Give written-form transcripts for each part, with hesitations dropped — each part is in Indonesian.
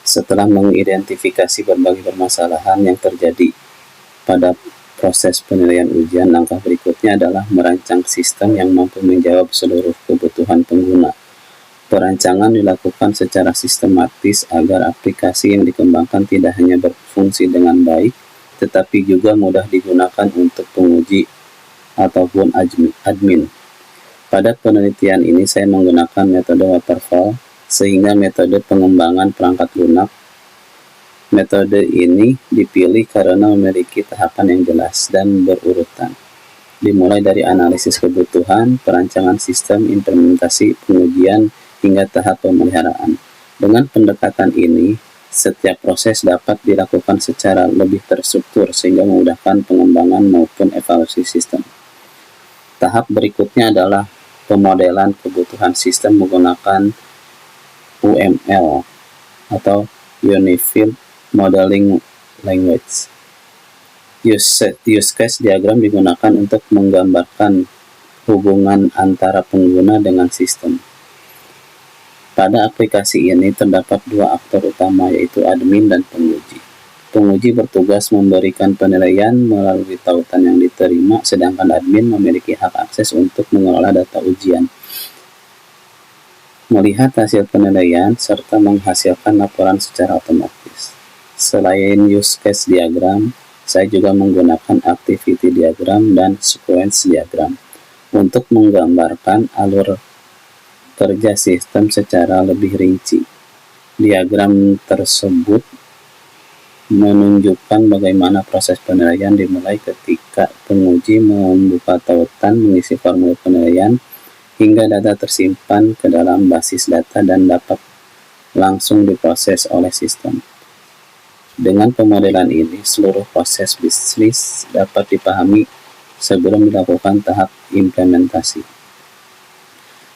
Setelah mengidentifikasi berbagai permasalahan yang terjadi pada proses penilaian ujian, langkah berikutnya adalah merancang sistem yang mampu menjawab seluruh kebutuhan pengguna. Perancangan dilakukan secara sistematis agar aplikasi yang dikembangkan tidak hanya berfungsi dengan baik, tetapi juga mudah digunakan untuk penguji ataupun admin. Pada penelitian ini saya menggunakan metode waterfall, sehingga metode pengembangan perangkat lunak. Metode ini dipilih karena memiliki tahapan yang jelas dan berurutan, dimulai dari analisis kebutuhan, perancangan sistem, implementasi, pengujian, hingga tahap pemeliharaan. Dengan pendekatan ini, setiap proses dapat dilakukan secara lebih terstruktur sehingga memudahkan pengembangan maupun evaluasi sistem. Tahap berikutnya adalah pemodelan kebutuhan sistem menggunakan UML atau Unified Modeling Language. Use case diagram digunakan untuk menggambarkan hubungan antara pengguna dengan sistem. Pada aplikasi ini terdapat dua aktor utama, yaitu admin dan penguji. Penguji bertugas memberikan penilaian melalui tautan yang diterima, sedangkan admin memiliki hak akses untuk mengelola data ujian, melihat hasil penilaian, serta menghasilkan laporan secara otomatis. Selain use case diagram, saya juga menggunakan activity diagram dan sequence diagram untuk menggambarkan alur kerja sistem secara lebih rinci. Diagram tersebut menunjukkan bagaimana proses penilaian dimulai ketika penguji membuka tautan, mengisi formulir penilaian, hingga data tersimpan ke dalam basis data dan dapat langsung diproses oleh sistem. Dengan pemodelan ini, seluruh proses bisnis dapat dipahami sebelum dilakukan tahap implementasi.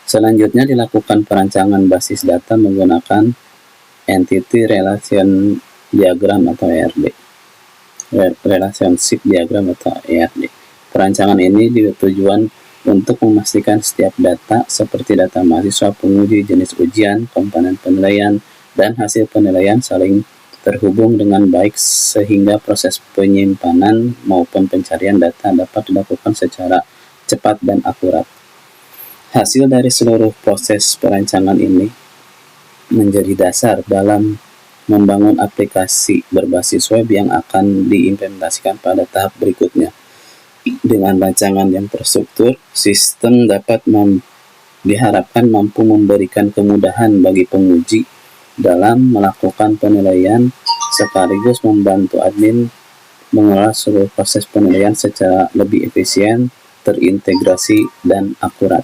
Selanjutnya dilakukan perancangan basis data menggunakan Entity Relation Diagram atau ERD. Relationship Diagram atau ERD. Perancangan ini bertujuan untuk memastikan setiap data seperti data mahasiswa, penguji, jenis ujian, komponen penilaian, dan hasil penilaian saling terhubung dengan baik sehingga proses penyimpanan maupun pencarian data dapat dilakukan secara cepat dan akurat. Hasil dari seluruh proses perancangan ini menjadi dasar dalam membangun aplikasi berbasis web yang akan diimplementasikan pada tahap berikutnya. Dengan rancangan yang terstruktur, sistem dapat diharapkan mampu memberikan kemudahan bagi penguji dalam melakukan penilaian, sekaligus membantu admin mengelola seluruh proses penilaian secara lebih efisien, terintegrasi, dan akurat.